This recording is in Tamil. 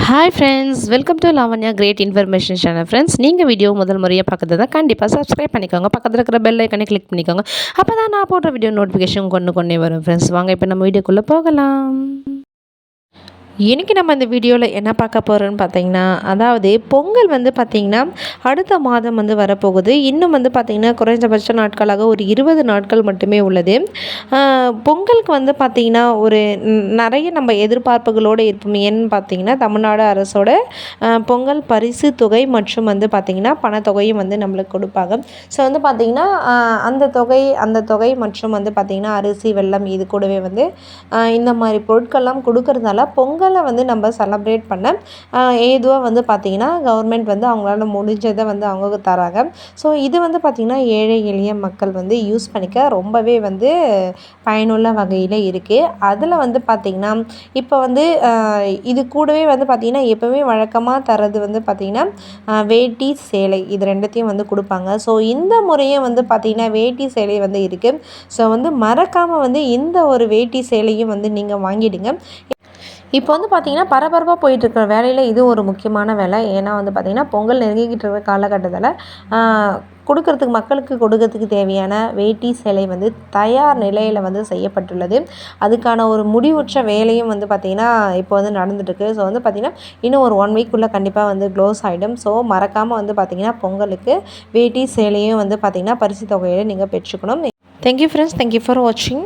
Hi friends, welcome to Lavanya great information channel. Friends, நீங்கள் வீடியோ முதல் முறையாக பார்க்குறது கண்டிப்பாக சப்ஸ்கிரைப் பண்ணிக்கோங்க. பக்கத்தில் இருக்கிற பெல் ஐக்கனை கிளிக் பண்ணிக்கோங்க. அப்போ தான் நான் போடுற வீடியோ நோட்டிஃபிகேஷன் கொண்டே வரும். ஃப்ரெண்ட்ஸ், வாங்க இப்போ நம்ம வீடியோக்குள்ளே போகலாம். இன்றைக்கி நம்ம இந்த வீடியோவில் என்ன பார்க்க போகிறோன்னு பார்த்தீங்கன்னா, அதாவது பொங்கல் வந்து பார்த்திங்கன்னா அடுத்த மாதம் வந்து வரப்போகுது. இன்னும் வந்து பார்த்திங்கன்னா குறைஞ்சபட்ச நாட்களாக ஒரு 20 நாட்கள் மட்டுமே உள்ளது. பொங்கலுக்கு வந்து பார்த்திங்கன்னா ஒரு நிறைய நம்ம எதிர்பார்ப்புகளோடு இருப்போம். ஏன்னு பார்த்திங்கன்னா தமிழ்நாடு அரசோட பொங்கல் பரிசு தொகை மற்றும் வந்து பார்த்திங்கன்னா பணத்தொகையும் வந்து நம்மளுக்கு கொடுப்பாங்க. ஸோ வந்து பார்த்திங்கன்னா அந்த தொகை மற்றும் வந்து பார்த்திங்கன்னா அரிசி, வெல்லம் இது கூடவே வந்து இந்த மாதிரி பொருட்கள்லாம் கொடுக்கறதால பொங்கலை வந்து நம்ம செலப்ரேட் பண்ண ஏதுவாக வந்து பார்த்திங்கன்னா கவர்மெண்ட் வந்து அவங்களால முடிஞ்சதை வந்து அவங்க தராங்க. ஸோ இது வந்து பார்த்திங்கன்னா ஏழை எளிய மக்கள் வந்து யூஸ் பண்ணிக்க ரொம்பவே வந்து பயனுள்ள வகையில் இருக்குது. அதில் வந்து பார்த்திங்கன்னா இப்போ வந்து இது கூடவே வந்து பார்த்திங்கன்னா எப்போவுமே வழக்கமாக தரது வந்து பார்த்திங்கன்னா வேட்டி, சேலை இது ரெண்டுத்தையும் வந்து கொடுப்பாங்க. ஸோ இந்த முறையும் வந்து பார்த்திங்கன்னா வேட்டி, சேலை வந்து இருக்குது. ஸோ வந்து மறக்காமல் வந்து இந்த ஒரு வேட்டி சேலையும் வந்து நீங்கள் வாங்கிடுங்க. இப்போ வந்து பார்த்திங்கன்னா பரபரப்பாக போயிட்டுருக்கிற வேலையில் இது ஒரு முக்கியமான வேலை. ஏன்னா வந்து பார்த்திங்கன்னா பொங்கல் நெருங்கிக்கிட்டு இருக்கிற காலகட்டத்தில் மக்களுக்கு கொடுக்கறதுக்கு தேவையான வேட்டி, சேலை வந்து தயார் நிலையில் வந்து செய்யப்பட்டுள்ளது. அதுக்கான ஒரு முடிவுற்ற வேலையும் வந்து பார்த்திங்கன்னா இப்போ வந்து நடந்துட்டுருக்கு. ஸோ வந்து பார்த்திங்கன்னா இன்னும் ஒரு 1 வீக்குள்ளே கண்டிப்பாக வந்து க்ளோஸ் ஆகிடும். ஸோ மறக்காமல் வந்து பார்த்திங்கன்னா பொங்கலுக்கு வேட்டி, சேலையும் வந்து பார்த்திங்கன்னா பரிசு தொகையை நீங்கள் பெற்றுக்கணும். தேங்க்யூ ஃப்ரெண்ட்ஸ், தேங்க்யூ ஃபார் வாட்சிங்.